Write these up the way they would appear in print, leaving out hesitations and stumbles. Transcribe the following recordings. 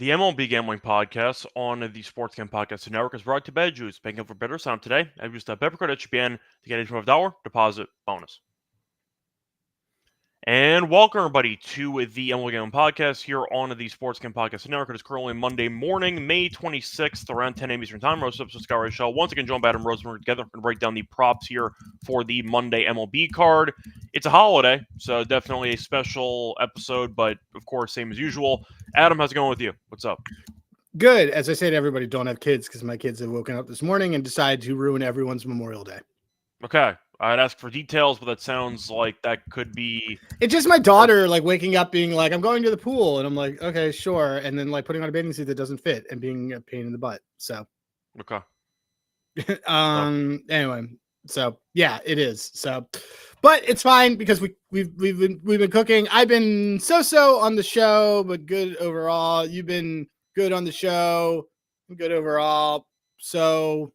The MLB Gambling Podcast on the Sports Gambling Podcast Network is brought to you by Juice. Banking for better sound today. I've used a pepper code HOPENY to get a $12 deposit bonus. And welcome, everybody, to the MLB Gambling Podcast here on the Sports Gambling Podcast Network. It is currently Monday morning, May 26th, around 10 a.m. Eastern Time. Roast episode Scott Reichel. Once again, joined by Adam Rosenberg together and break down the props here for the Monday MLB card. It's a holiday, so definitely a special episode, but of course, same as usual. Adam, how's it going with you? What's up? Good. As I say to everybody, don't have kids because my kids have woken up this morning and decided to ruin everyone's Memorial Day. Okay. I'd ask for details, but that sounds like that could be... It's just my daughter, like, waking up being like, I'm going to the pool. And I'm like, okay, sure. And then, like, putting on a bathing suit that doesn't fit and being a pain in the butt. So. Okay. Anyway. So, yeah, it is. So, but it's fine because we've been cooking. I've been so on the show, but good overall. You've been good on the show. Good overall. So...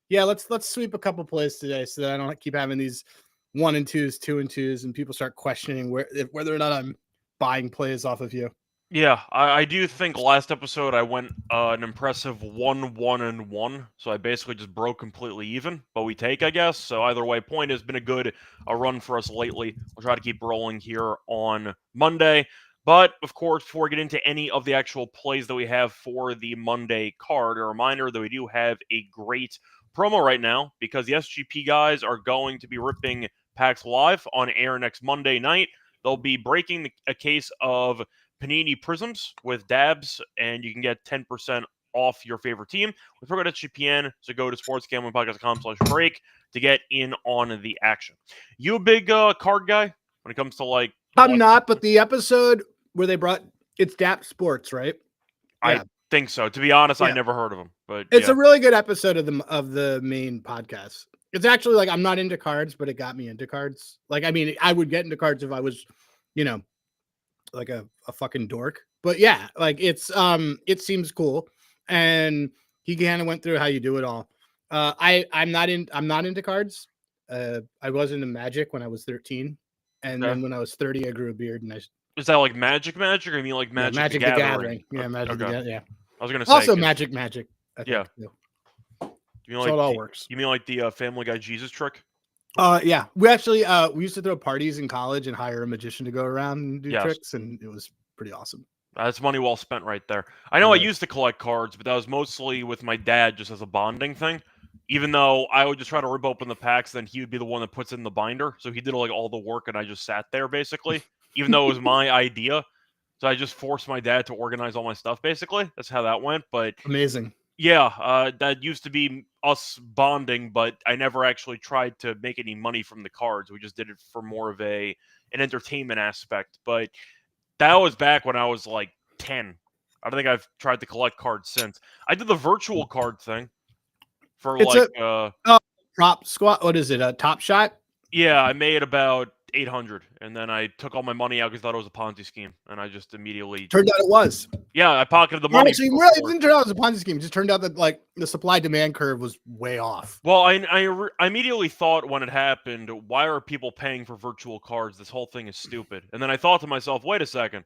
yeah, let's sweep a couple plays today so that I don't keep having these 1 and 2s, 2 and 2s, and people start questioning whether or not I'm buying plays off of you. Yeah, I do think last episode I went an impressive 1-1-1, so I basically just broke completely even, but we take, I guess. So either way, point has been a run for us lately. We'll try to keep rolling here on Monday. But, of course, before we get into any of the actual plays that we have for the Monday card, a reminder that we do have a great promo right now because the SGP guys are going to be ripping packs live on air next Monday night. They'll be breaking a case of Panini Prisms with dabs, and you can get 10% off your favorite team with promo code SGPN. So go to sportsgamblingpodcast.com/break to get in on the action. You a big card guy when it comes to like? I'm not, but the episode where they brought it's DAP Sports, right? Yeah. I think so. To be honest, yeah. I never heard of them, but it's a really good episode of the main podcast. It's actually like I'm not into cards, but it got me into cards. Like, I mean, I would get into cards if I was, like a fucking dork. But yeah, like it's it seems cool, and he kind of went through how you do it all. I'm not into cards. I was into Magic when I was 13, and then when I was 30, I grew a beard, and is that like Magic, or you mean like Magic the Gathering? Yeah, Magic the Gathering. Yeah. I was gonna say also Magic. I think, yeah. Too. You mean so it all works. You mean like the Family Guy Jesus trick? Yeah. We actually we used to throw parties in college and hire a magician to go around and do tricks, and it was pretty awesome. That's money well spent right there. I know I used to collect cards, but that was mostly with my dad just as a bonding thing. Even though I would just try to rip open the packs, then he would be the one that puts in the binder. So he did like all the work, and I just sat there basically, even though it was my idea. So I just forced my dad to organize all my stuff, basically. That's how that went. But amazing. Yeah, that used to be us bonding, but I never actually tried to make any money from the cards. We just did it for more of an entertainment aspect. But that was back when I was like 10. I don't think I've tried to collect cards since. I did the virtual card thing for prop squat. What is it? A Top Shot? Yeah, I made about 800, and then I took all my money out because I thought it was a Ponzi scheme, and I just immediately turned out it was. Yeah, I pocketed the money. Actually, really, it didn't turn out it was a Ponzi scheme. It just turned out that like the supply demand curve was way off. Well, I immediately thought when it happened, why are people paying for virtual cards? This whole thing is stupid. And then I thought to myself, wait a second,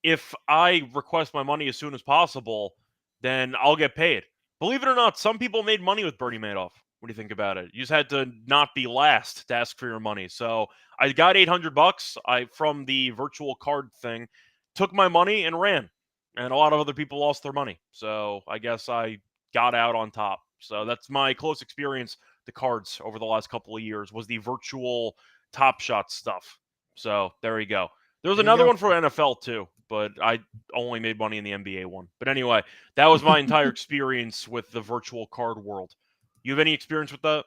if I request my money as soon as possible, then I'll get paid. Believe it or not, some people made money with Bernie Madoff. What do you think about it? You just had to not be last to ask for your money. So I got $800 from the virtual card thing, took my money and ran. And a lot of other people lost their money. So I guess I got out on top. So that's my close experience, the cards over the last couple of years, was the virtual Top Shot stuff. So there you go. There was another one for NFL too, but I only made money in the NBA one. But anyway, that was my entire experience with the virtual card world. You have any experience with that?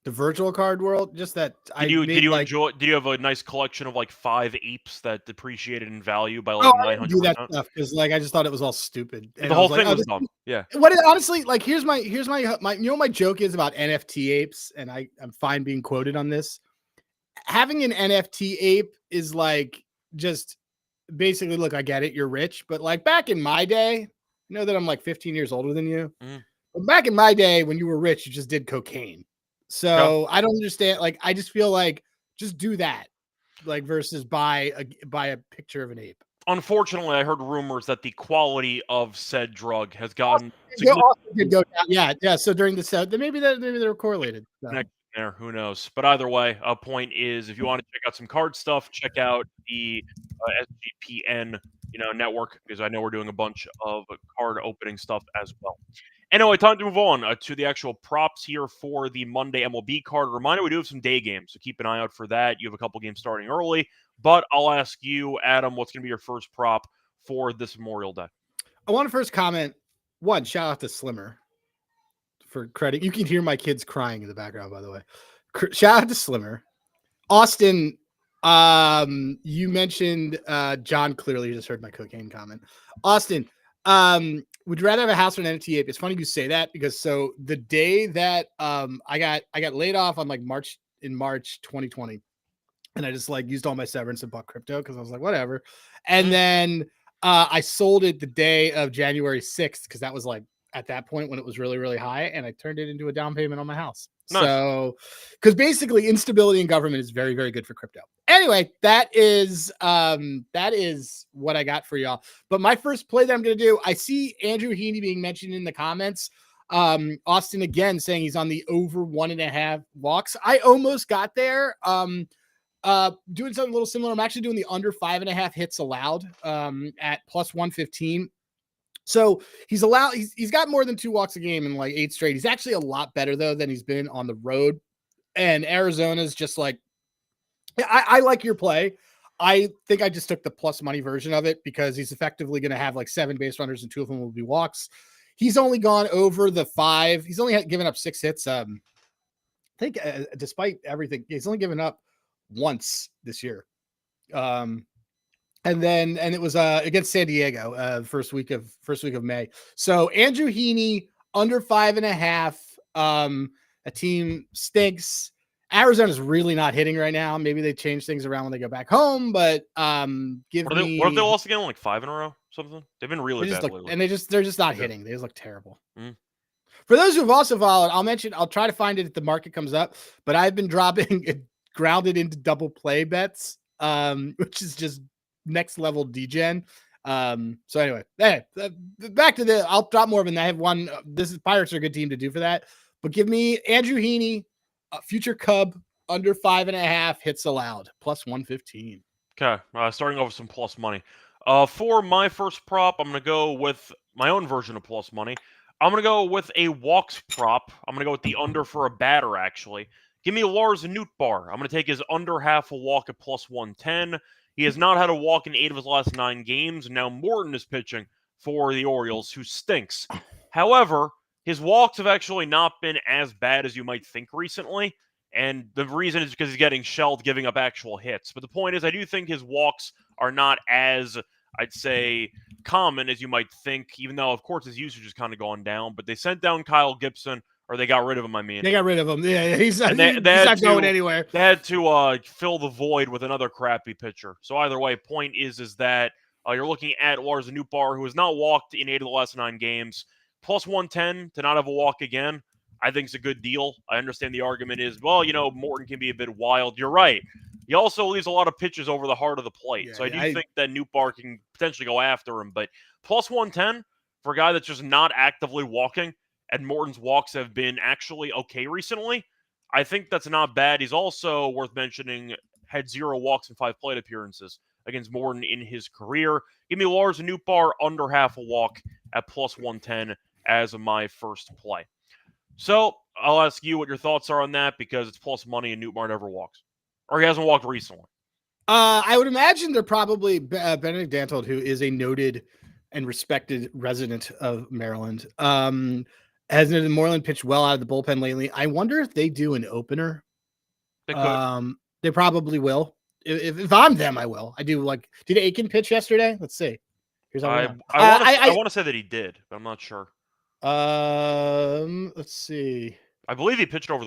The virtual card world? Just that did you enjoy? Did you have a nice collection of like 5 apes that depreciated in value by like 900%? I do that stuff because like I just thought it was all stupid. And the whole thing was dumb. Yeah. Honestly, like here's my my joke is about NFT apes, and I'm fine being quoted on this. Having an NFT ape is like just basically, look, I get it, you're rich, but like back in my day, you know that I'm like 15 years older than you. But back in my day, when you were rich, you just did cocaine. So I don't understand. Like, I just feel like just do that, like versus buy a picture of an ape. Unfortunately, I heard rumors that the quality of said drug has gotten Did go down. Yeah. So during the set, maybe they're correlated. So. there. Who knows? But either way, a point is if you want to check out some card stuff, check out the SGPN network, because I know we're doing a bunch of card opening stuff as well. Anyway, time to move on to the actual props here for the Monday MLB card. Reminder, we do have some day games, so keep an eye out for that. You have a couple games starting early, but I'll ask you, Adam, what's going to be your first prop for this Memorial Day? I want to first comment. One, shout out to Slimmer for credit. You can hear my kids crying in the background, by the way. Shout out to Slimmer. Austin, you mentioned John clearly just heard my cocaine comment. Austin, would you rather have a house or an NFT ape? It's funny you say that, because so the day that I got laid off on March 2020, and I just used all my severance and bought crypto because I was like, whatever. And then I sold it the day of January 6th, because that was at that point when it was really, really high, and I turned it into a down payment on my house. Nice. So, because basically instability in government is very, very good for crypto. Anyway, that is what I got for y'all. But my first play that I'm going to do, I see Andrew Heaney being mentioned in the comments. Austin again saying he's on the over 1.5 walks. I almost got there. Doing something a little similar. I'm actually doing the under 5.5 hits allowed at plus 115. So he's got more than 2 walks a game in 8 straight. He's actually a lot better though than he's been on the road. And Arizona's just I like your play. I think I just took the plus money version of it, because he's effectively going to have 7 base runners and 2 of them will be walks. He's only gone over the 5. He's only given up 6 hits. I think despite everything, he's only given up once this year. And it was against San Diego, first week of May. So Andrew Heaney under 5.5. A team stinks. Arizona's really not hitting right now. Maybe they change things around when they go back home, but what have they lost again? 5 in a row? Something? They've been really bad lately. And they're just not hitting. They just look terrible. For those who've also followed, I'll try to find it if the market comes up, but I've been dropping it grounded into double play bets, which is just next level degen. So anyway, back to I'll drop more of it. I have one. Pirates are a good team to do for that, but give me Andrew Heaney, future Cub, under 5.5 hits allowed, plus 115. Okay. Starting off with some plus money. For my first prop, I'm going to go with my own version of plus money. I'm going to go with a walks prop. I'm going to go with the under for a batter, actually. Give me Lars Nootbaar. I'm going to take his under half a walk at plus 110. He has not had a walk in 8 of his last 9 games. Now Morton is pitching for the Orioles, who stinks. However, his walks have actually not been as bad as you might think recently. And the reason is because he's getting shelled, giving up actual hits. But the point is, I do think his walks are not as, I'd say, common as you might think, even though, of course, his usage has kind of gone down. But they sent down Kyle Gibson, or they got rid of him, I mean. They got rid of him. Yeah, he's not going anywhere. They had to fill the void with another crappy pitcher. So either way, point is that you're looking at Lars Nootbaar, who has not walked in 8 of the last 9 games. Plus 110 to not have a walk again, I think it's a good deal. I understand the argument is, well, Morton can be a bit wild. You're right. He also leaves a lot of pitches over the heart of the plate. So I do think that Nootbaar can potentially go after him. But plus 110 for a guy that's just not actively walking, and Morton's walks have been actually okay recently, I think that's not bad. He's also, worth mentioning, had 0 walks in 5 plate appearances against Morton in his career. Give me Lars Nootbaar under half a walk at plus 110 as my first play. So I'll ask you what your thoughts are on that, because it's plus money and Nootbaar never walks. Or he hasn't walked recently. I would imagine they're probably Benedict Dantold, who is a noted and respected resident of Maryland. Has Moreland pitched well out of the bullpen lately. I wonder if they do an opener. They could. They probably will. If I'm them, I will. I do. Did Aiken pitch yesterday? Let's see. Here's how I want to say that he did, but I'm not sure. Let's see. I believe he pitched over.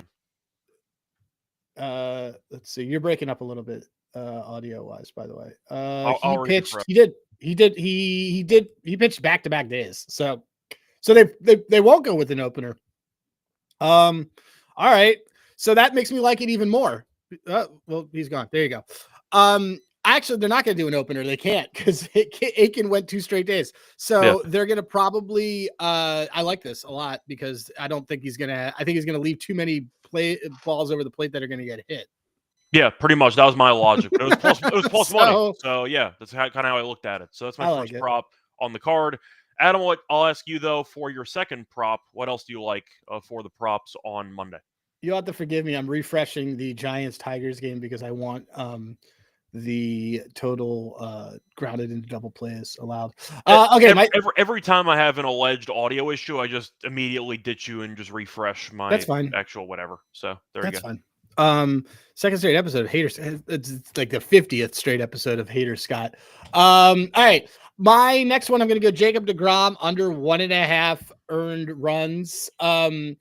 Let's see. You're breaking up a little bit, audio wise, by the way. I'll he pitched. He pitched back-to-back days. So they won't go with an opener. All right. So that makes me like it even more. Well, he's gone. There you go. Actually, they're not going to do an opener. They can't because Aiken went 2 straight days. So they're going to probably. I like this a lot because I don't think he's going to. I think he's going to leave too many balls over the plate that are going to get hit. Yeah, pretty much. That was my logic. It was plus money. So yeah, that's kind of how I looked at it. So that's my first prop on the card. Adam, I'll ask you though for your second prop. What else do you like for the props on Monday? You'll have to forgive me. I'm refreshing the Giants-Tigers game because I want the total grounded into double plays allowed. Okay, every time I have an alleged audio issue, I just immediately ditch you and just refresh my actual whatever. So there you go. That's fine. Second straight episode of Haters. It's like the 50th straight episode of Hater Scott. All right. My next one, I'm going to go Jacob deGrom under 1.5 earned runs. On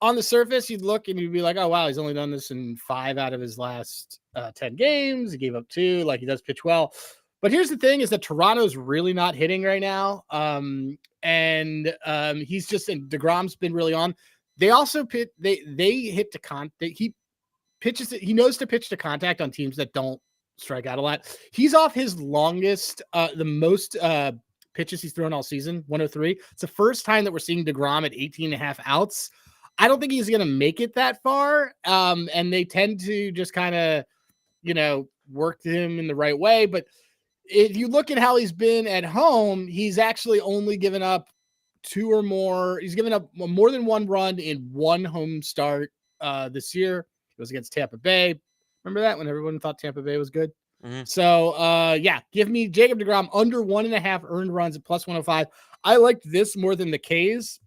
the surface, you'd look and you'd be like, oh, wow, he's only done this in 5 out of his last 10 games. He gave up 2, like he does pitch well. But here's the thing is that Toronto's really not hitting right now. He's just, and DeGrom's been really on. They also they hit to he pitches it. He knows to pitch to contact on teams that don't strike out a lot. He's off his longest, the most pitches he's thrown all season, 103. It's the first time that we're seeing DeGrom at 18.5 outs. I don't think he's going to make it that far. And they tend to just kind of, work him in the right way. But if you look at how he's been at home, he's actually only given up 2 or more. He's given up more than 1 run in 1 home start this year. It was against Tampa Bay. Remember that when everyone thought Tampa Bay was good? Mm-hmm. So, give me Jacob deGrom under 1.5 earned runs at plus 105. I liked this more than the Ks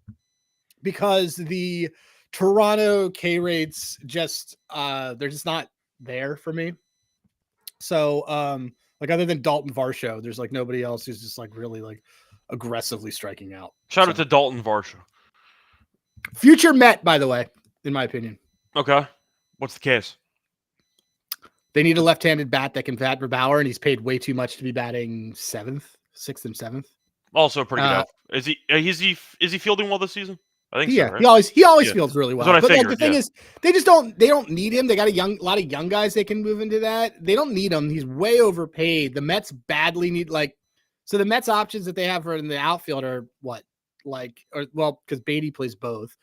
because the Toronto K rates just, they're just not there for me. So, other than Dalton Varsho, there's like nobody else who's just like really like aggressively striking out. Shout out to Dalton Varsho. Future Met, by the way, in my opinion. Okay. What's the case? They need a left-handed bat that can bat Bauer, and he's paid way too much to be batting 6th and 7th. Also pretty good. Is he fielding well this season? I think so, right? He always feels really well. But the thing is, they don't need him. They got a lot of young guys they can move into that. They don't need him. He's way overpaid. The Mets badly need so the Mets options that they have for in the outfield are what? Because Beatty plays both.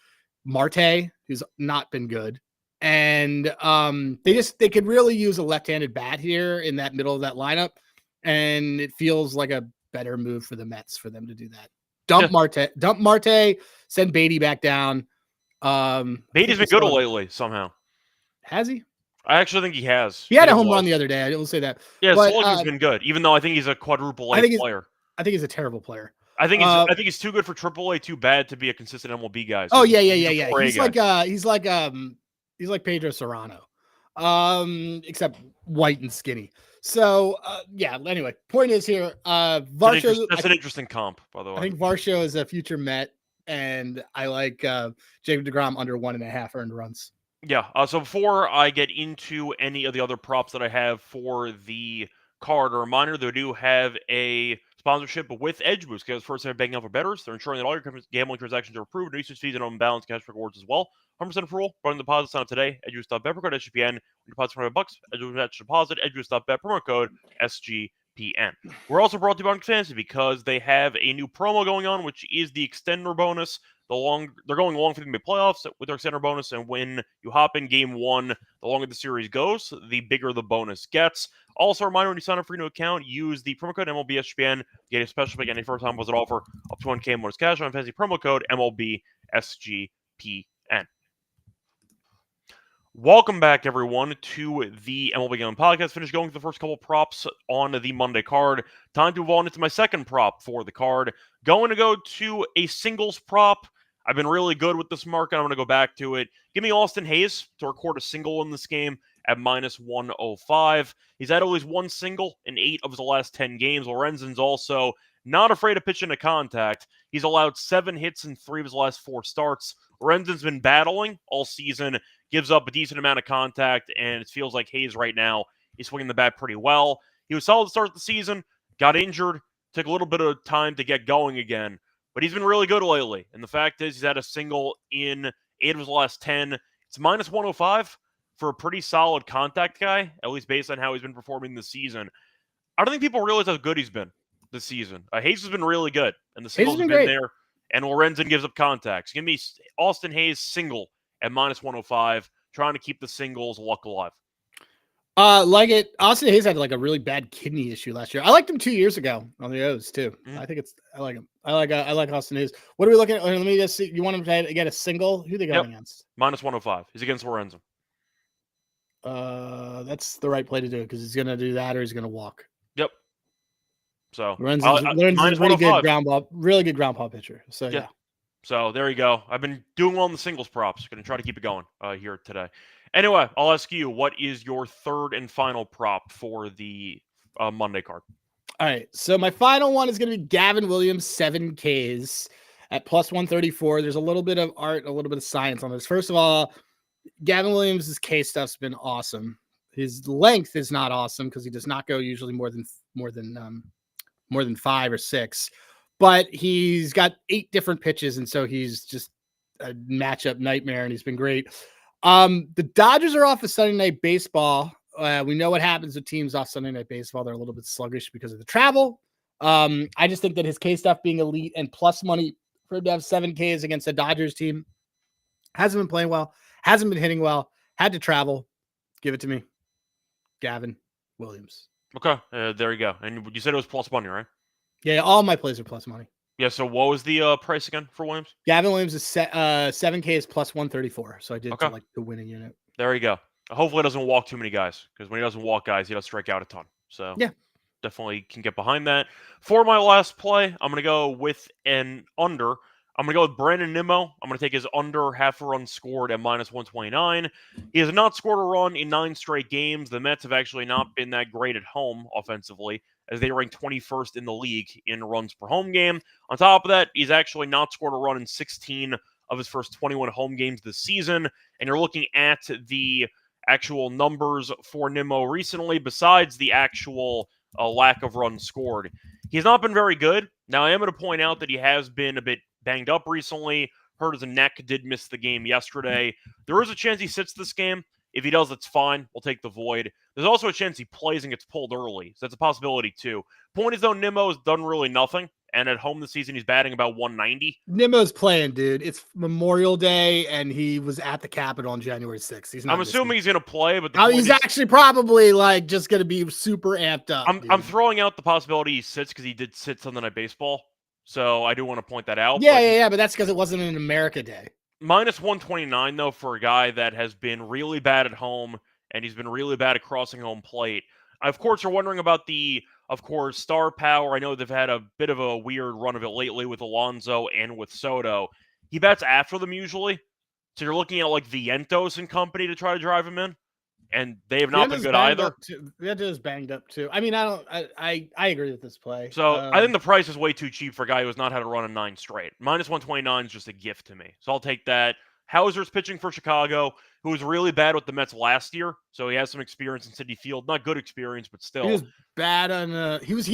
Marte, who's not been good. And they could really use a left-handed bat here in that middle of that lineup. And it feels like a better move for the Mets for them to do that. Dump Marte, send Beatty back down. Beatty's been good lately somehow. Has he? I actually think he has. He had a home run the other day. I will say that. Yeah, Slugging's been good, even though I think he's a quadruple A player. I think he's a terrible player. I think he's too good for AAA, too bad to be a consistent MLB guy. So he's like Pedro Serrano, except white and skinny. So, anyway, point is here, Varsho. That's an interesting comp, by the way. I think Varsho is a future Met, and I like Jacob deGrom under 1.5 earned runs. Yeah, so before I get into any of the other props that I have for the card, a reminder, they do have a sponsorship with Edge Boost, because first they're banking out for bettors. They're ensuring that all your gambling transactions are approved, no usage fees, and on balance cash rewards as well. 100% approval. Running deposits on it today. EdgeBoost.bet, promo code SGPN. Deposit $25. EdgeBoost deposit. EdgeBoost.bet, promo code SGPN. We're also brought to you by Fantasy because they have a new promo going on, which is the extender bonus. They're going long for the playoffs with their extender bonus, and when you hop in game 1, the longer the series goes, the bigger the bonus gets. Also, a reminder, when you sign up for your new account, use the promo code MLB SGPN to get a special pick any first-time deposit offer up to 1K bonus cash on Fantasy. Promo code MLB SGPN. Welcome back, everyone, to the MLB Gambling Podcast. Finished going through the first couple props on the Monday card. Time to move on into my second prop for the card. Going to go to a singles prop. I've been really good with this market. I'm going to go back to it. Give me Austin Hayes to record a single in this game at minus 105. He's had at least one single in 8 of his last 10 games. Lorenzen's also not afraid to pitch into contact. He's allowed 7 hits in 3 of his last 4 starts. Lorenzen's been battling all season, gives up a decent amount of contact, and it feels like Hayes right now is swinging the bat pretty well. He was solid to start the season, got injured, took a little bit of time to get going again, but he's been really good lately. And the fact is he's had a single in 8 of his last 10. It's minus 105 for a pretty solid contact guy, at least based on how he's been performing this season. I don't think people realize how good he's been this season. Hayes has been really good, and the Hayes singles has have been been great. there. And Lorenzen gives up contacts. Give me Austin Hayes single at -105, trying to keep the singles luck alive. Like it. Austin Hayes had like a really bad kidney issue last year. I liked him 2 years ago on the O's too. I think I like him. I like Austin Hayes. What are we looking at? Let me just see. You want him to get a single? Who are they going against? -105. He's against Lorenzen. That's the right play to do it because he's going to do that or he's going to walk. Yep. So Lorenzen's a pretty good ground ball, really good ground ball pitcher. So yeah. So there you go. I've been doing well on the singles props. Going to try to keep it going here today. Anyway, I'll ask you, what is your third and final prop for the Monday card? All right. So my final one is going to be Gavin Williams, 7 Ks at +134. There's a little bit of art, a little bit of science on this. First of all, Gavin Williams' K stuff's been awesome. His length is not awesome because he does not go usually more than 5 or 6, but he's got 8 different pitches, and so he's just a matchup nightmare, and he's been great. The Dodgers are off of Sunday Night Baseball. We know what happens with teams off Sunday Night Baseball. They're a little bit sluggish because of the travel. I just think that his K stuff being elite and plus money for him to have 7 Ks against the Dodgers team hasn't been playing well, hasn't been hitting well, had to travel. Give it to me, Gavin Williams. Okay, there you go. And you said it was plus money, right? Yeah, all my plays are plus money. Yeah, so what was the price again for Williams? Gavin Williams is 7K is +134. So I did like the winning unit. There you go. Hopefully it doesn't walk too many guys, because when he doesn't walk guys, he does strike out a ton. So yeah, definitely can get behind that. For my last play, I'm going to go with an under. I'm going to go with Brandon Nimmo. I'm going to take his under half a run scored at -129. He has not scored a run in 9 straight games. The Mets have actually not been that great at home offensively, as they rank 21st in the league in runs per home game. On top of that, he's actually not scored a run in 16 of his first 21 home games this season. And you're looking at the actual numbers for Nimmo recently, besides the actual lack of runs scored. He's not been very good. Now, I am going to point out that he has been a bit banged up recently, hurt his neck, did miss the game yesterday. There is a chance he sits this game. If he does, that's fine. We'll take the void. There's also a chance he plays and gets pulled early, so that's a possibility too. Point is, though, Nimmo has done really nothing, and at home this season, he's batting about 190. Nimmo's playing, dude. It's Memorial Day, and he was at the Capitol on January 6th. He's not. I'm assuming he's going to play, but he's actually probably like just going to be super amped up. I'm throwing out the possibility he sits because he did sit Sunday Night Baseball. So I do want to point that out. Yeah, but that's because it wasn't an America Day. -129, though, for a guy that has been really bad at home, and he's been really bad at crossing home plate. Of course, you're wondering about the, star power. I know they've had a bit of a weird run of it lately with Alonso and with Soto. He bats after them usually. So you're looking at like Vientos and company to try to drive him in. And they have not been good either. Vientos banged up too. I mean, I agree with this play. So I think the price is way too cheap for a guy who has not had a run in 9 straight. -129 is just a gift to me. So I'll take that. Hauser's pitching for Chicago, who was really bad with the Mets last year. So he has some experience in Citi Field. Not good experience, but still. He was bad on he was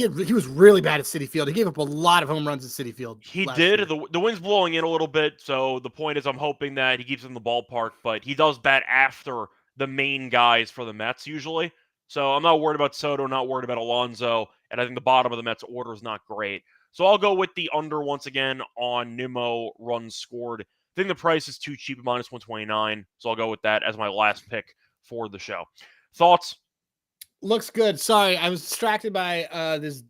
really bad at Citi Field. He gave up a lot of home runs at Citi Field. He did. The wind's blowing in a little bit. So the point is, I'm hoping that he keeps in the ballpark, but he does bat after the main guys for the Mets usually. So I'm not worried about Soto, not worried about Alonso, and I think the bottom of the Mets order is not great. So I'll go with the under once again on Nimmo runs scored. I think the price is too cheap, -129, so I'll go with that as my last pick for the show. Thoughts? Looks good. Sorry, I was distracted by this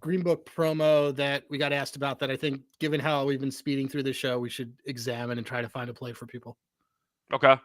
Green Book promo that we got asked about that I think, given how we've been speeding through the show, we should examine and try to find a play for people. Okay.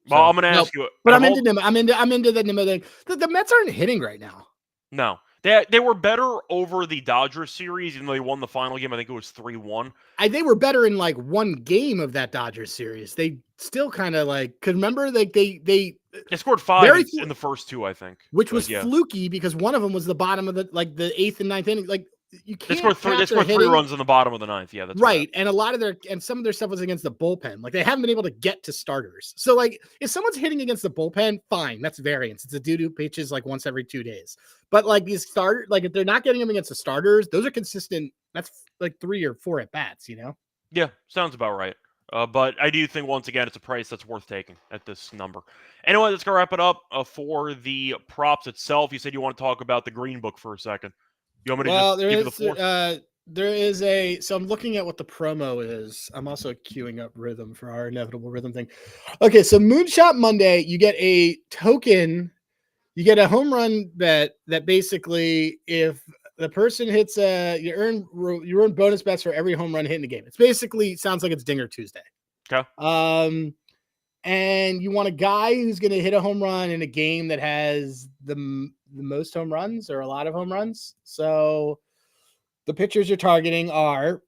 Well, I'm going to ask you. But I'm into Nimmo. I'm into the Nimmo thing. The Mets aren't hitting right now. No. They were better over the Dodgers series, even though they won the final game. I think it was 3-1. They were better in like one game of that Dodgers series. They still kind of like, could remember like they scored 5 in the first 2, I think. Which was fluky because one of them was the bottom of the 8th and 9th inning. Like, you can't. They scored 3 runs in the bottom of the 9th. Yeah, that's right. And a lot of some of their stuff was against the bullpen. Like, they haven't been able to get to starters. So like, if someone's hitting against the bullpen, fine, that's variance. It's a dude who pitches like once every 2 days. But like these if they're not getting them against the starters, those are consistent. That's like 3 or 4 at bats. You know? Yeah, sounds about right. But I do think, once again, it's a price that's worth taking at this number. Anyway, let's go wrap it up for the props itself. You said you want to talk about the green book for a second. You want me to Well, just give you the floor? there is a, so I'm looking at what the promo is. I'm also queuing up Rhythm for our inevitable Rhythm thing. Okay, so Moonshot Monday, you get a token, you get a home run bet that basically, if the person hits you earn bonus bets for every home run hit in the game. It's basically, sounds like it's Dinger Tuesday. Okay. And you want a guy who's going to hit a home run in a game that has the most home runs or a lot of home runs. So the pitchers you're targeting are,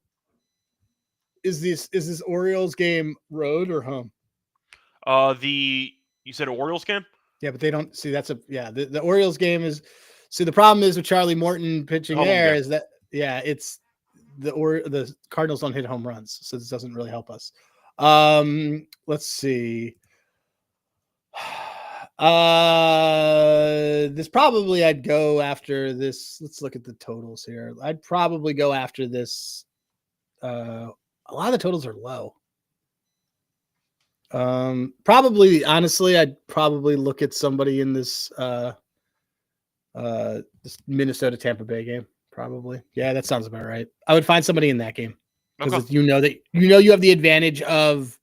is this Orioles game road or home? You said Orioles game? Yeah, but they don't see, the Orioles game is, see, the problem is with Charlie Morton pitching there is that, it's the Cardinals don't hit home runs. So this doesn't really help us. Let's see. This probably, I'd go after this. Let's look at the totals here. I'd probably go after this. A lot of the totals are low. Probably, honestly, I'd probably look at somebody in this this Minnesota Tampa Bay game. Probably. Yeah, that sounds about right. I would find somebody in that game because you know you have the advantage of.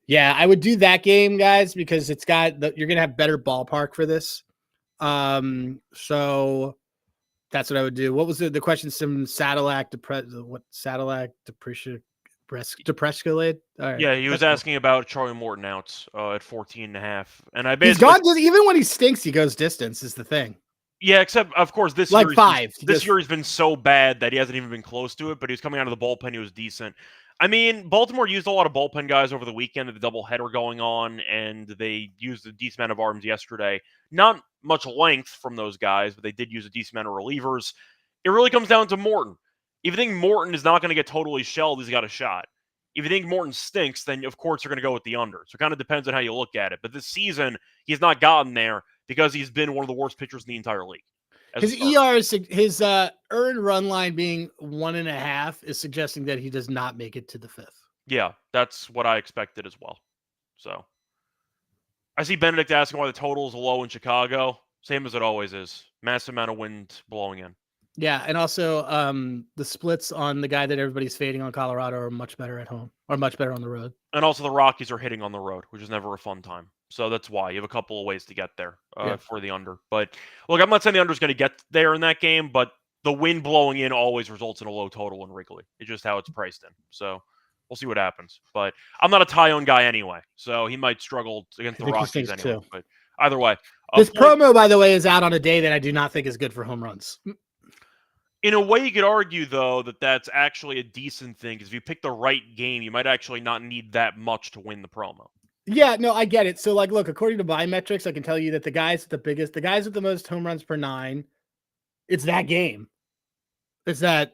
Yeah, I would do that game, guys, because it's got you're gonna have better ballpark for this. So that's what I would do. What was the question? Some Sadillac deprescalade? Right, yeah, he was asking about Charlie Morton outs at 14.5, and I he's basically gone. Even when he stinks, he goes distance. Is the thing. Yeah, except of course this like year, five. This year has been so bad that he hasn't even been close to it. But he was coming out of the bullpen; he was decent. I mean, Baltimore used a lot of bullpen guys over the weekend with the doubleheader going on, and they used a decent amount of arms yesterday. Not much length from those guys, but they did use a decent amount of relievers. It really comes down to Morton. If you think Morton is not going to get totally shelled, he's got a shot. If you think Morton stinks, then of course you're going to go with the under. So it kind of depends on how you look at it. But this season, he's not gotten there because he's been one of the worst pitchers in the entire league. His ER is his earned run line being 1.5 is suggesting that he does not make it to the fifth. Yeah, that's what I expected as well. So I see Benedict asking why the total is low in Chicago. Same as it always is. Massive amount of wind blowing in. Yeah, and also the splits on the guy that everybody's fading on Colorado are much better at home, or much better on the road. And also the Rockies are hitting on the road, which is never a fun time. So that's why you have a couple of ways to get there for the under. But look, I'm not saying the under is going to get there in that game, but the wind blowing in always results in a low total in Wrigley. It's just how it's priced in. So we'll see what happens. But I'm not a Tyone guy anyway, so he might struggle against the Rockies anyway. Too. But either way. This promo, by the way, is out on a day that I do not think is good for home runs. In a way, you could argue, though, that that's actually a decent thing, because if you pick the right game, you might actually not need that much to win the promo. Yeah, no, I get it. So, like, look, according to my metrics, I can tell you that the guys with the most home runs per 9, it's that game. It's that,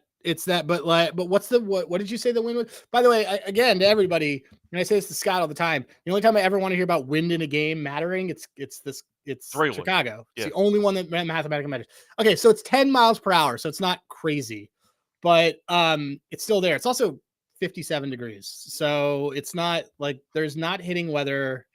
but what did you say the win was? By the way, again, to everybody, and I say this to Scott all the time, the only time I ever want to hear about wind in a game mattering, it's Chicago. It's the only one that mathematically matters. Okay, so it's 10 miles per hour, so it's not crazy, but it's still there. It's also 57 degrees, so it's not like there's not hitting weather.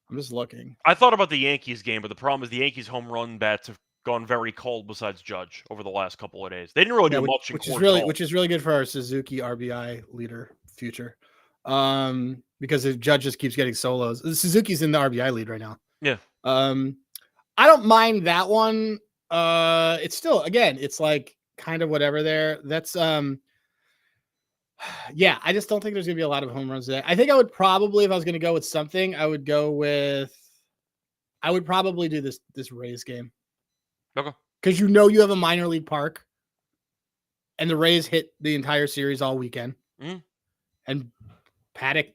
I'm just looking. I thought about the Yankees game, but the problem is the Yankees home run bats have gone very cold besides Judge over the last couple of days. They didn't really do much in court, which is really good for our Suzuki RBI leader future. Because if Judge just keeps getting solos, Suzuki's in the RBI lead right now. Yeah. I don't mind that one. It's still, again, it's like kind of whatever there. That's yeah, I just don't think there's gonna be a lot of home runs there. I think I would probably, if I was gonna go with something, I would probably do this Rays game. Okay. Because you have a minor league park, and the Rays hit the entire series all weekend. And Paddock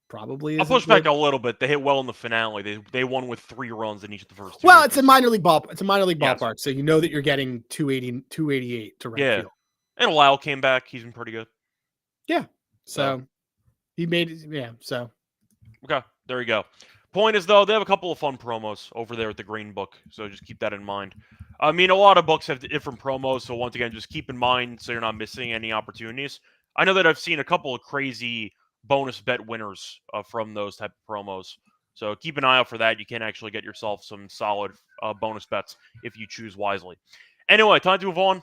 probably. I'll push back a little bit. They hit well in the finale. They won with 3 runs in each of the first 2. Well, it's a minor league ball. It's a minor league ballpark, so you know that you're getting 280, 288 to right field. And Lyle came back. He's been pretty good. Yeah. So he made it. Yeah. So. Okay. There you go. Point is, though, they have a couple of fun promos over there at the Green Book, so just keep that in mind. I mean, a lot of books have different promos, so once again, just keep in mind so you're not missing any opportunities. I know that I've seen a couple of crazy bonus bet winners from those type of promos. So keep an eye out for that. You can actually get yourself some solid bonus bets if you choose wisely. Anyway, time to move on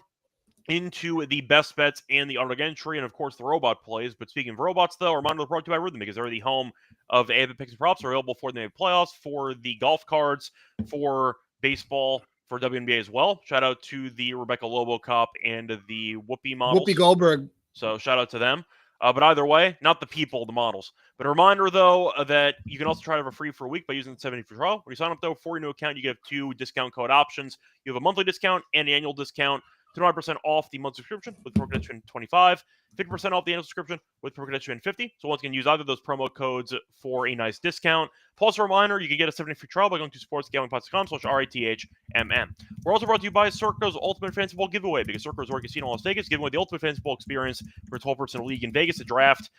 into the best bets and the underdog entry, and of course the robot plays. But speaking of robots, though, a reminder they're brought to you by Rhythm because they're the home of AV picks and props. Are available for the playoffs, for the golf cards, for baseball, for WNBA as well. Shout out to the Rebecca Lobo Cop and the Whoopi models. Whoopi Goldberg. So shout out to them. But either way, not the people, the models. But a reminder, though, that you can also try to have a free for a week by using the 70 for trial. When you sign up, though, for your new account, you get 2 discount code options. You have a monthly discount and an annual discount. 25% off the monthly subscription with promo code SGPN25, 50% off the annual subscription with promo code SGPN50. So once again, use either of those promo codes for a nice discount. Plus, a reminder, you can get a 70 free trial by going to sportsgamblingpodcast.com/RATHMN. We're also brought to you by Circa's Ultimate Fantasy Ball Giveaway because Circa Resort Casino in Las Vegas is giving away the Ultimate Fantasy Ball experience for a 12-person league in Vegas to draft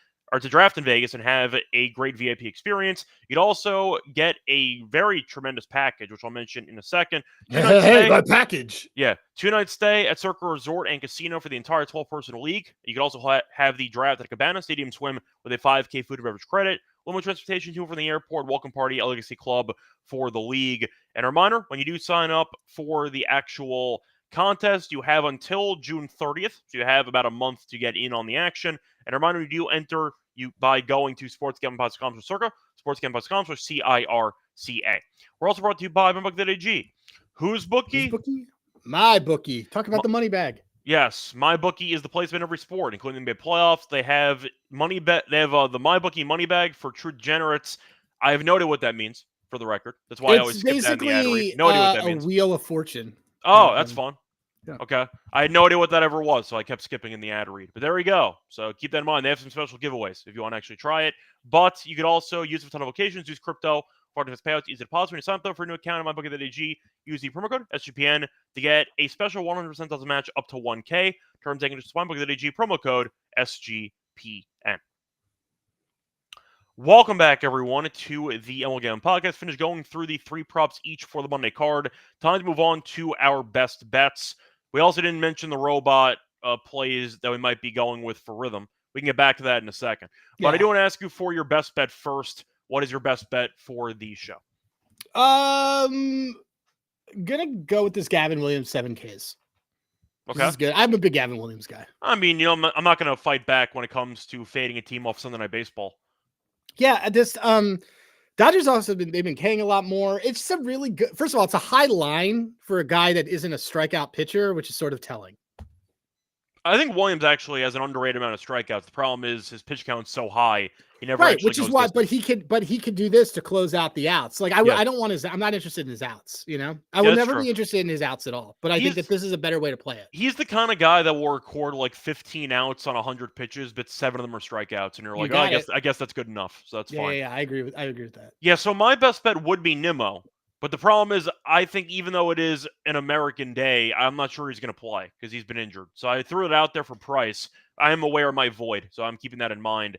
in Vegas and have a great VIP experience. You'd also get a very tremendous package, which I'll mention in a second. Hey, my package. Yeah, 2-night stay at Circa Resort and Casino for the entire 12-person league. You can also have the draft at Cabana Stadium Swim with a 5K food and beverage credit. Limited transportation to and from the airport, welcome party, Legacy Club for the league. And a reminder, when you do sign up for the actual contest, you have until June 30th. So you have about a month to get in on the action. And a reminder, you do enter by going to sportsgamblingpodcast.com Circa, sportsgamblingpodcast.com/CIRCA. We're also brought to you by MyBookie.ag. Whose bookie? My bookie. Talk about the money bag. Yes, MyBookie is the place in every sport, including the NBA playoffs. They have money bet. They have the MyBookie money bag for true degenerates. I have no idea what that means, for the record. That's why I always skip that in the ad read. No idea what that means. A wheel of fortune. Oh, that's fun. Yeah. Okay. I had no idea what that ever was, so I kept skipping in the ad read. But there we go. So keep that in mind. They have some special giveaways if you want to actually try it. But you could also use it for a ton of occasions. Use crypto for defense payouts, easy deposit. When you sign up though for a new account at MyBookie.ag, use the promo code SGPN to get a special 100% deposit match up to 1K. Terms and conditions MyBookie.ag, promo code SGPN. Welcome back, everyone, to the MLB Gambling Podcast. Finished going through the 3 props each for the Monday card. Time to move on to our best bets. We also didn't mention the robot plays that we might be going with for Rhythm. We can get back to that in a second. But I do want to ask you for your best bet first. What is your best bet for the show? Gonna go with this Gavin Williams 7Ks. Okay. This is good. I'm a big Gavin Williams guy. I mean, I'm not going to fight back when it comes to fading a team off Sunday Night Baseball. Yeah, this Dodgers also they've been K'ing a lot more. It's just a really good. First of all, it's a high line for a guy that isn't a strikeout pitcher, which is sort of telling. I think Williams actually has an underrated amount of strikeouts. The problem is his pitch count's so high. He never which is why. But he could do this to close out the outs. Like I don't want his. I'm not interested in his outs. You know, I will never be interested in his outs at all. But I think that this is a better way to play it. He's the kind of guy that will record like 15 outs on 100 pitches, but 7 of them are strikeouts, and you're like, I guess that's good enough. So that's fine. Yeah, I agree with that. Yeah, so my best bet would be Nimmo. But the problem is, I think even though it is an American day, I'm not sure he's going to play because he's been injured. So I threw it out there for price. I am aware of my void, so I'm keeping that in mind.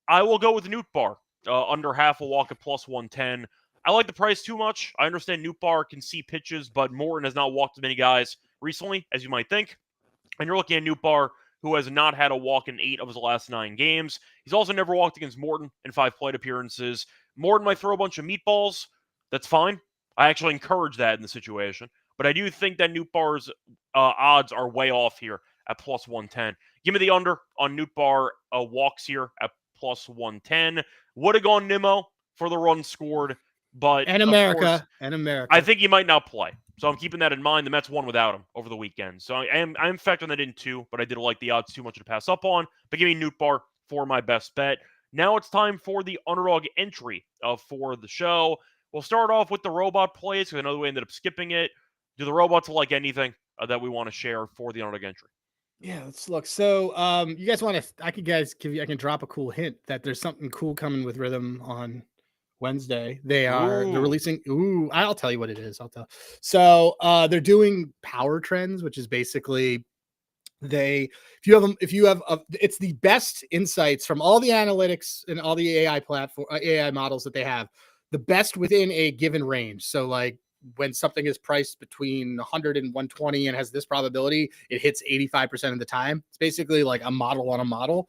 I will go with Nootbaar, under half a walk at plus 110. I like the price too much. I understand Nootbaar can see pitches, but Morton has not walked as many guys recently, as you might think. And you're looking at Nootbaar, who has not had a walk in 8 of his last 9 games. He's also never walked against Morton in 5 plate appearances. Morton might throw a bunch of meatballs. That's fine. I actually encourage that in the situation. But I do think that Nootbaar's odds are way off here at plus 110. Give me the under on Nootbaar walks here at plus 110. Would have gone Nimmo for the run scored, but and America. I think he might not play. So I'm keeping that in mind. The Mets won without him over the weekend. So I am factoring that in too, but I did like the odds too much to pass up on. But give me Nootbaar for my best bet. Now it's time for the underdog entry for the show. We'll start off with the robot plays because I know we ended up skipping it. Do the robots like anything that we want to share for the underdog entry? Yeah, let's look. So, you guys want to? I can drop a cool hint that there's something cool coming with Rhythm on Wednesday. They're releasing. I'll tell you what it is. So, they're doing power trends, which is basically it's the best insights from all the analytics and all the AI models that they have. The best within a given range. So like when something is priced between 100 and 120 and has this probability, it hits 85% of the time. It's basically like a model on a model.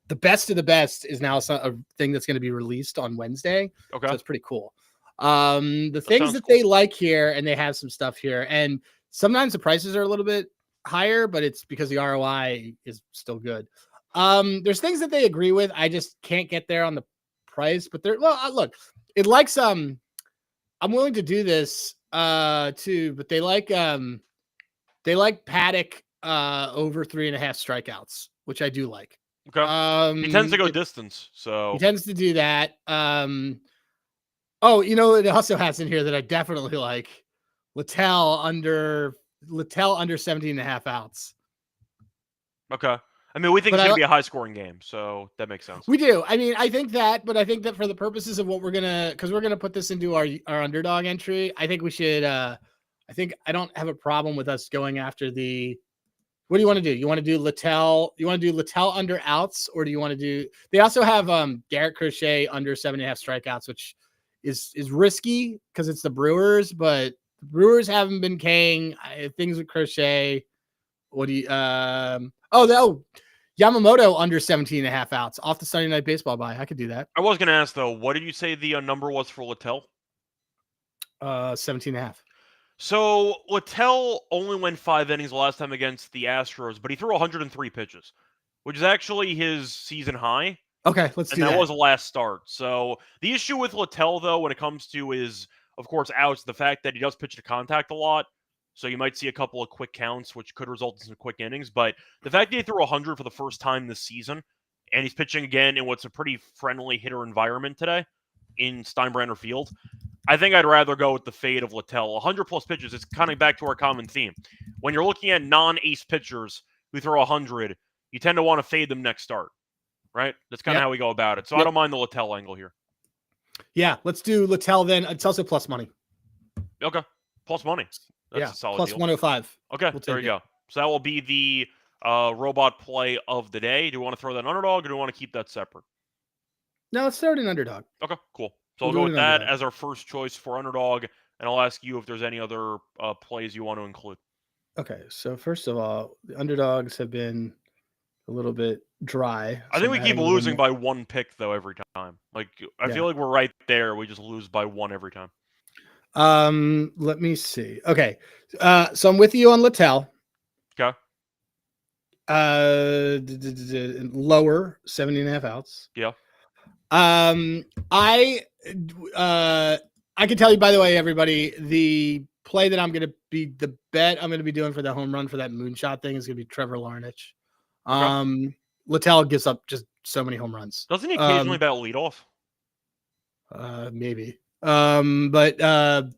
The best of the best is now a thing that's going to be released on Wednesday. Okay. So it's pretty cool. The things that cool. they like here, and they have some stuff here, and sometimes the prices are a little bit higher, but it's because the ROI is still good. There's things that they agree with. I just can't get there on the price, but look, it likes, I'm willing to do this, too, but they like Paddock, over 3.5 strikeouts, which I do like. Okay. He tends to go distance, so he tends to do that. Oh, it also has in here that I definitely like Littell under 17.5 outs. Okay. I mean, we think it's going to be a high-scoring game, so that makes sense. We do. I mean, I think that for the purposes of what because we're gonna put this into our underdog entry, I think we should. I don't have a problem with us going after the. What do you want to do? You want to do Littell? You want to do Littell under outs, or do you want to do? They also have Garrett Crochet under 7.5 strikeouts, which is risky because it's the Brewers, but the Brewers haven't been K'ing things with Crochet. What do you? Yamamoto under 17.5 outs off the Sunday Night Baseball bye. I could do that. I was going to ask, though, what did you say the number was for Littell? 17.5. So Littell only went 5 innings last time against the Astros, but he threw 103 pitches, which is actually his season high. Okay, let's do that. And that was the last start. So the issue with Littell, though, when it comes to is, of course, outs, the fact that he does pitch to contact a lot. So you might see a couple of quick counts, which could result in some quick innings. But the fact that he threw 100 for the first time this season, and he's pitching again in what's a pretty friendly hitter environment today in Steinbrenner Field, I think I'd rather go with the fade of Littell. 100-plus pitches, it's kind of back to our common theme. When you're looking at non-ace pitchers who throw 100, you tend to want to fade them next start, right? That's kind of how we go about it. So I don't mind the Littell angle here. Yeah, let's do Littell then. It's also plus money. Okay, plus money. That's a solid plus deal. 105. Okay, there you go. So that will be the robot play of the day. Do you want to throw that underdog, or do you want to keep that separate? No, let's throw it in underdog. Okay, cool. So we'll go with that as our first choice for underdog, and I'll ask you if there's any other plays you want to include. Okay, so first of all, the underdogs have been a little bit dry. I think we keep losing by 1 pick, though, every time. Like, I feel like we're right there. We just lose by 1 every time. Let me see. Okay. So I'm with you on Littell. Okay. Lower 17.5 outs. Yeah. I can tell you, by the way, everybody, the play that the bet I'm going to be doing for the home run for that moonshot thing is going to be Trevor Larnach. Okay. Littell gives up just so many home runs. Doesn't he occasionally bat leadoff? Maybe. But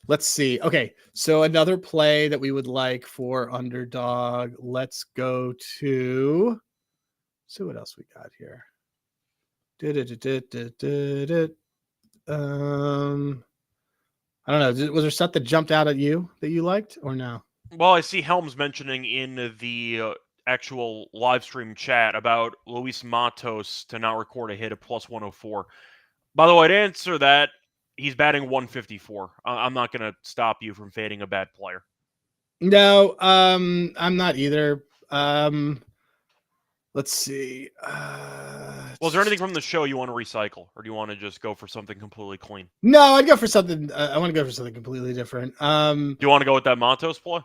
let's see. Okay, so another play that we would like for underdog. Let's go to. See what else we got here. I don't know. Was there stuff that jumped out at you that you liked or no? Well, I see Helms mentioning in the actual live stream chat about Luis Matos to not record a hit at plus 104. By the way, to answer that, he's batting 154. I'm not going to stop you from fading a bad player. No, I'm not either. Let's see. Well, is there anything from the show you want to recycle, or do you want to just go for something completely clean? No, I'd go for something. I want to go for something completely different. Do you want to go with that Matos play?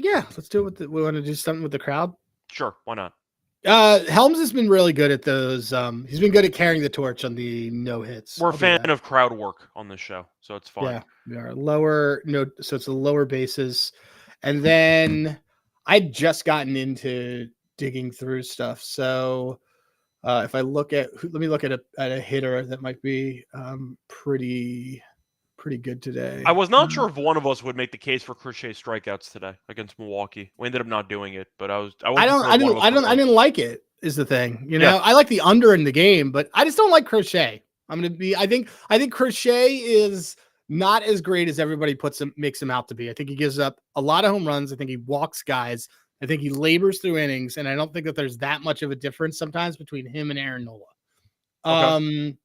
Yeah, let's do it. We want to do something with the crowd. Sure, why not? Helms has been really good at those. He's been good at carrying the torch on the no hits. We're a fan of crowd work on this show, so it's fine. Yeah, we are lower. No, so it's the lower bases, and then I'd just gotten into digging through stuff. So if I look at, let me look at a hitter that might be pretty good today. I was not sure if one of us would make the case for Crochet strikeouts today against Milwaukee. We ended up not doing it, but I didn't like it. Is the thing, I like the under in the game, but I just don't like Crochet. I think Crochet is not as great as everybody makes him out to be. I think he gives up a lot of home runs. I think he walks guys. I think he labors through innings, and I don't think that there's that much of a difference sometimes between him and Aaron Nola. Okay.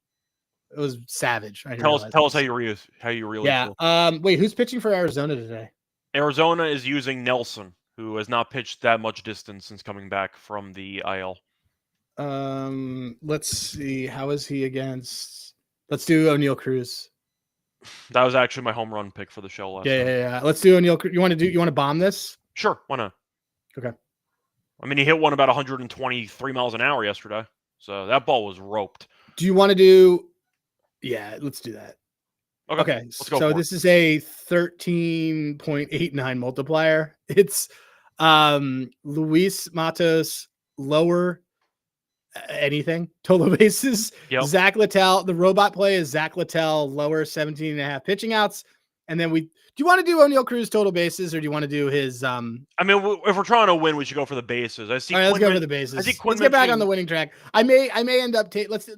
It was savage. I Tell us realized how this. you really Yeah. feel. Wait, who's pitching for Arizona today? Arizona is using Nelson, who has not pitched that much distance since coming back from the IL. Let's see. How is he against? Let's do O'Neal Cruz. That was actually my home run pick for the show last night. Yeah. Let's do O'Neal Cruz. You want to bomb this? Sure, why not? Okay. I mean, he hit one about 123 miles an hour yesterday, so that ball was roped. Do you want to do? Yeah, let's do that. Okay. Let's go. So for this it. is a 13.89 multiplier. It's Luis Matos lower anything total bases. Yep. Zach Littell, the robot play is Zach Littell lower 17.5 pitching outs. And then do you want to do O'Neal Cruz total bases or do you want to do his I mean, if we're trying to win, we should go for the bases. I see. All right, let's go for the bases. Let's get back on the winning track. I may end up let's do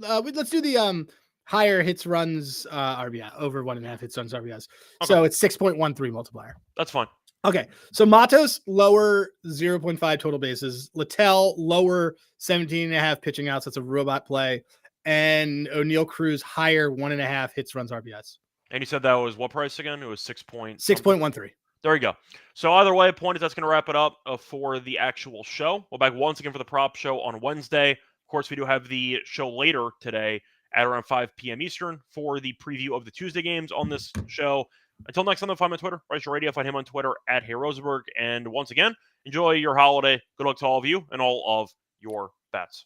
the higher hits runs RBI over 1.5 hits runs RBIs. Okay. So it's 6.13 multiplier. That's fine. Okay. So Matos lower 0.5 total bases, Littell lower 17.5 pitching outs. That's a robot play. And O'Neal Cruz higher 1.5 hits runs RBIs. And you said that was what price again? It was 6.13. There you go. So either way, point is that's going to wrap it up for the actual show. We'll back once again for the prop show on Wednesday. Of course, we do have the show later today at around 5 p.m. Eastern for the preview of the Tuesday games on this show. Until next time, find me on Twitter, Reichel Radio. Find him on Twitter at Hey Rosenberg. And once again, enjoy your holiday. Good luck to all of you and all of your bets.